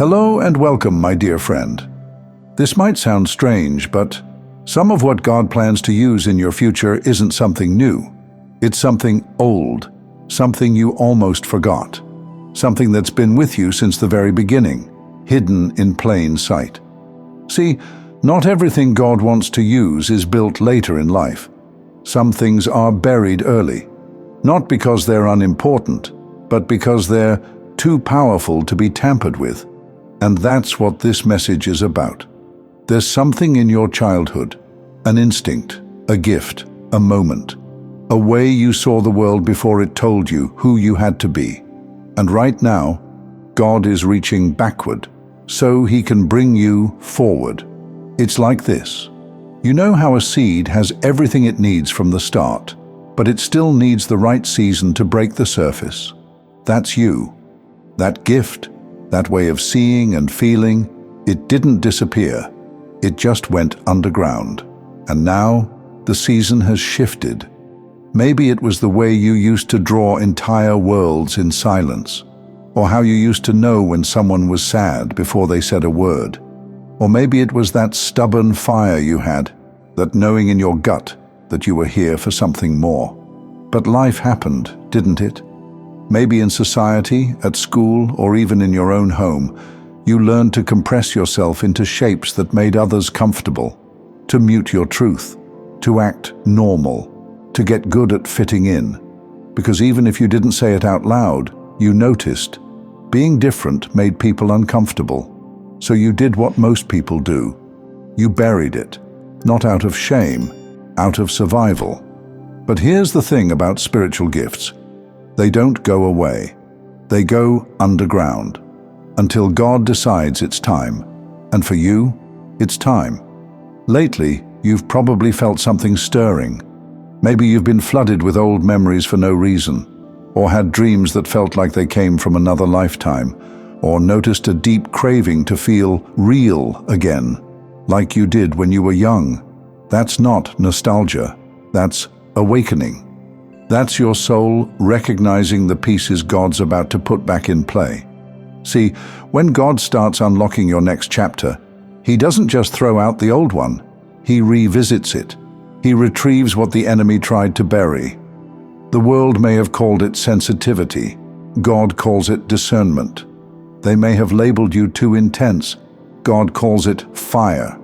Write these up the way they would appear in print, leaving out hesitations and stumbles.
Hello and welcome, my dear friend. This might sound strange, but some of what God plans to use in your future isn't something new. It's something old, something you almost forgot, something that's been with you since the very beginning, hidden in plain sight. See, not everything God wants to use is built later in life. Some things are buried early, not because they're unimportant, but because they're too powerful to be tampered with. And that's what this message is about. There's something in your childhood, an instinct, a gift, a moment, a way you saw the world before it told you who you had to be. And right now, God is reaching backward so He can bring you forward. It's like this. You know how a seed has everything it needs from the start, but it still needs the right season to break the surface. That's you. That gift, that way of seeing and feeling, it didn't disappear. It just went underground. And now, the season has shifted. Maybe it was the way you used to draw entire worlds in silence, or how you used to know when someone was sad before they said a word. Or maybe it was that stubborn fire you had, that knowing in your gut that you were here for something more. But life happened, didn't it? Maybe in society, at school, or even in your own home, you learned to compress yourself into shapes that made others comfortable, to mute your truth, to act normal, to get good at fitting in. Because even if you didn't say it out loud, you noticed. Being different made people uncomfortable. So you did what most people do. You buried it, not out of shame, out of survival. But here's the thing about spiritual gifts. They don't go away. They go underground until God decides it's time. And for you, it's time. Lately, you've probably felt something stirring. Maybe you've been flooded with old memories for no reason, or had dreams that felt like they came from another lifetime, or noticed a deep craving to feel real again, like you did when you were young. That's not nostalgia. That's awakening. That's your soul recognizing the pieces God's about to put back in play. See, when God starts unlocking your next chapter, He doesn't just throw out the old one. He revisits it. He retrieves what the enemy tried to bury. The world may have called it sensitivity. God calls it discernment. They may have labeled you too intense. God calls it fire.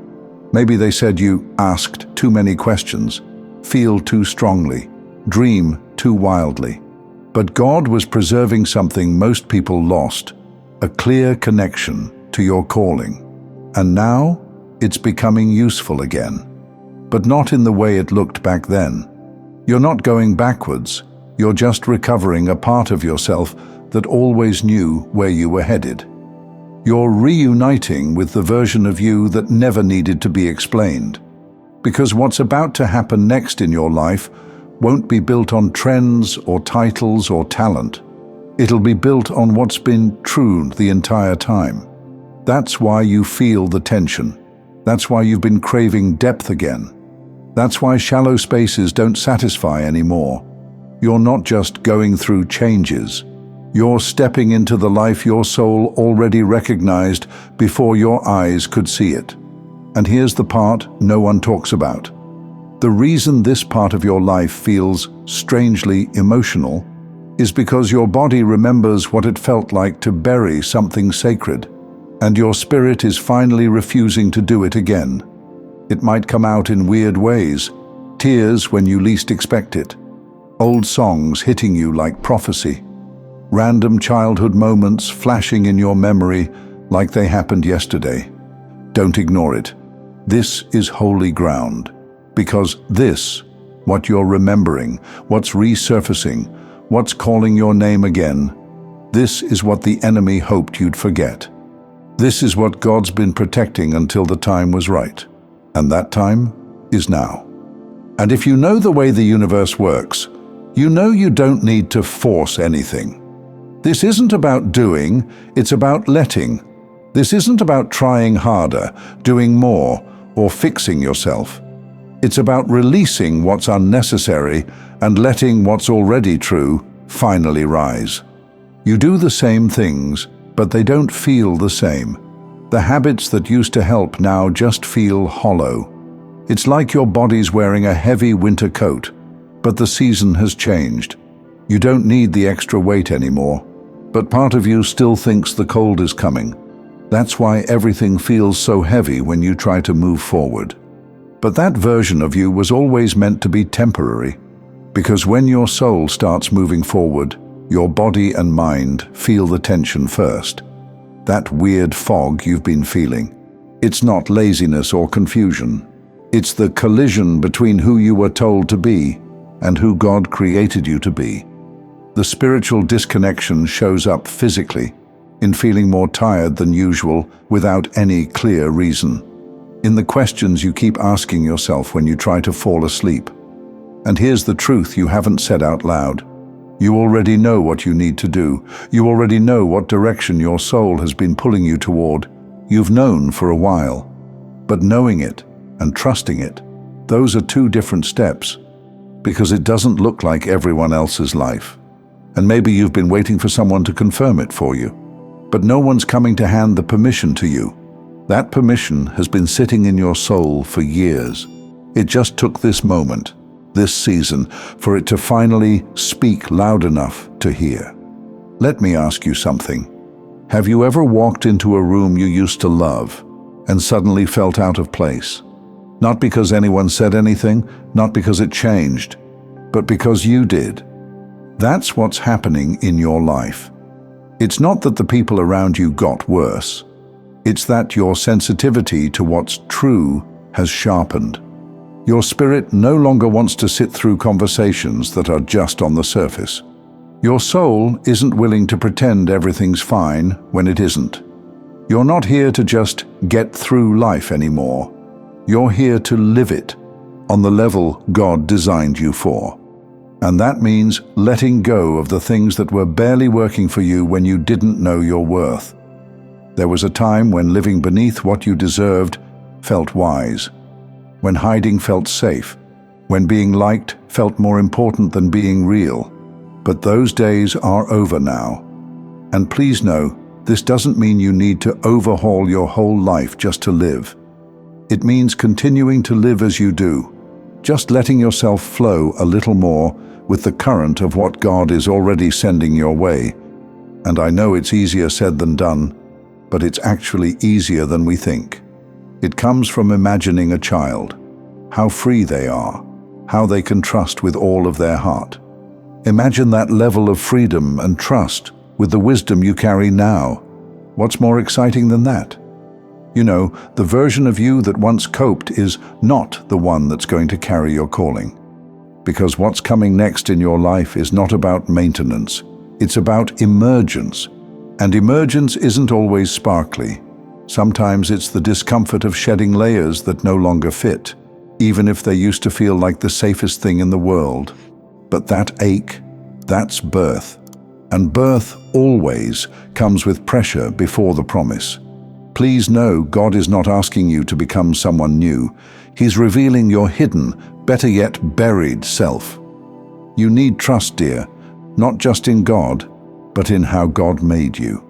Maybe they said you asked too many questions, feel too strongly, dream too wildly. But God was preserving something most people lost, a clear connection to your calling. And now, it's becoming useful again. But not in the way it looked back then. You're not going backwards, you're just recovering a part of yourself that always knew where you were headed. You're reuniting with the version of you that never needed to be explained. Because what's about to happen next in your life won't be built on trends or titles or talent. It'll be built on what's been true the entire time. That's why you feel the tension. That's why you've been craving depth again. That's why shallow spaces don't satisfy anymore. You're not just going through changes. You're stepping into the life your soul already recognized before your eyes could see it. And here's the part no one talks about. The reason this part of your life feels strangely emotional is because your body remembers what it felt like to bury something sacred, and your spirit is finally refusing to do it again. It might come out in weird ways, tears when you least expect it, old songs hitting you like prophecy, random childhood moments flashing in your memory like they happened yesterday. Don't ignore it. This is holy ground, because this, what you're remembering, what's resurfacing, what's calling your name again, this is what the enemy hoped you'd forget. This is what God's been protecting until the time was right. And that time is now. And if you know the way the universe works, you know you don't need to force anything. This isn't about doing, it's about letting. This isn't about trying harder, doing more, or fixing yourself. It's about releasing what's unnecessary and letting what's already true finally rise. You do the same things, but they don't feel the same. The habits that used to help now just feel hollow. It's like your body's wearing a heavy winter coat, but the season has changed. You don't need the extra weight anymore, but part of you still thinks the cold is coming. That's why everything feels so heavy when you try to move forward. But that version of you was always meant to be temporary, because when your soul starts moving forward, your body and mind feel the tension first. That weird fog you've been feeling. It's not laziness or confusion. It's the collision between who you were told to be and who God created you to be. The spiritual disconnection shows up physically, in feeling more tired than usual without any clear reason. In the questions you keep asking yourself when you try to fall asleep. And here's the truth you haven't said out loud. You already know what you need to do. You already know what direction your soul has been pulling you toward. You've known for a while. But knowing it and trusting it, those are two different steps, because it doesn't look like everyone else's life. And maybe you've been waiting for someone to confirm it for you. But no one's coming to hand the permission to you. That permission has been sitting in your soul for years. It just took this moment, this season, for it to finally speak loud enough to hear. Let me ask you something. Have you ever walked into a room you used to love and suddenly felt out of place? Not because anyone said anything, not because it changed, but because you did. That's what's happening in your life. It's not that the people around you got worse. It's that your sensitivity to what's true has sharpened. Your spirit no longer wants to sit through conversations that are just on the surface. Your soul isn't willing to pretend everything's fine when it isn't. You're not here to just get through life anymore. You're here to live it on the level God designed you for. And that means letting go of the things that were barely working for you when you didn't know your worth. There was a time when living beneath what you deserved felt wise, when hiding felt safe, when being liked felt more important than being real. But those days are over now. And please know, this doesn't mean you need to overhaul your whole life just to live. It means continuing to live as you do, just letting yourself flow a little more with the current of what God is already sending your way. And I know it's easier said than done, but it's actually easier than we think. It comes from imagining a child, how free they are, how they can trust with all of their heart. Imagine that level of freedom and trust with the wisdom you carry now. What's more exciting than that? You know, the version of you that once coped is not the one that's going to carry your calling. Because what's coming next in your life is not about maintenance, it's about emergence. And emergence isn't always sparkly. Sometimes it's the discomfort of shedding layers that no longer fit, even if they used to feel like the safest thing in the world. But that ache, that's birth. And birth always comes with pressure before the promise. Please know God is not asking you to become someone new. He's revealing your hidden, better yet buried self. You need trust, dear, not just in God, but in how God made you.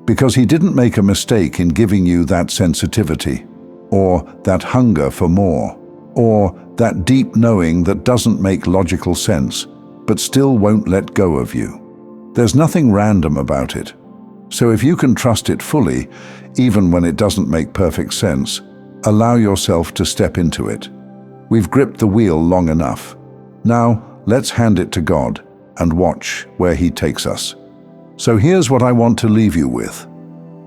Because He didn't make a mistake in giving you that sensitivity, or that hunger for more, or that deep knowing that doesn't make logical sense, but still won't let go of you. There's nothing random about it. So if you can trust it fully, even when it doesn't make perfect sense, allow yourself to step into it. We've gripped the wheel long enough. Now, let's hand it to God and watch where He takes us. So here's what I want to leave you with.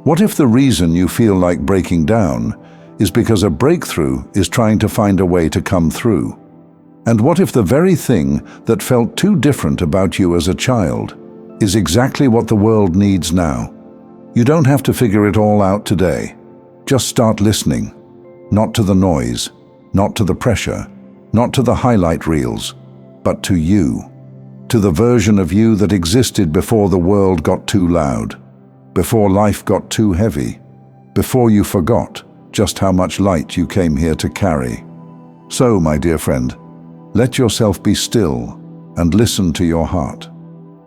What if the reason you feel like breaking down is because a breakthrough is trying to find a way to come through? And what if the very thing that felt too different about you as a child is exactly what the world needs now? You don't have to figure it all out today. Just start listening, not to the noise, not to the pressure, not to the highlight reels, but to you. To the version of you that existed before the world got too loud, before life got too heavy, before you forgot just how much light you came here to carry. So, my dear friend, let yourself be still and listen to your heart.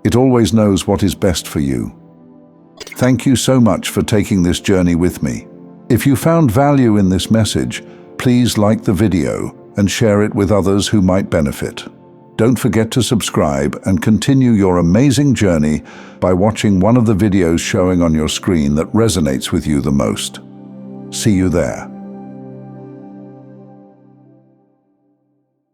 It always knows what is best for you. Thank you so much for taking this journey with me. If you found value in this message, please like the video and share it with others who might benefit. Don't forget to subscribe and continue your amazing journey by watching one of the videos showing on your screen that resonates with you the most. See you there.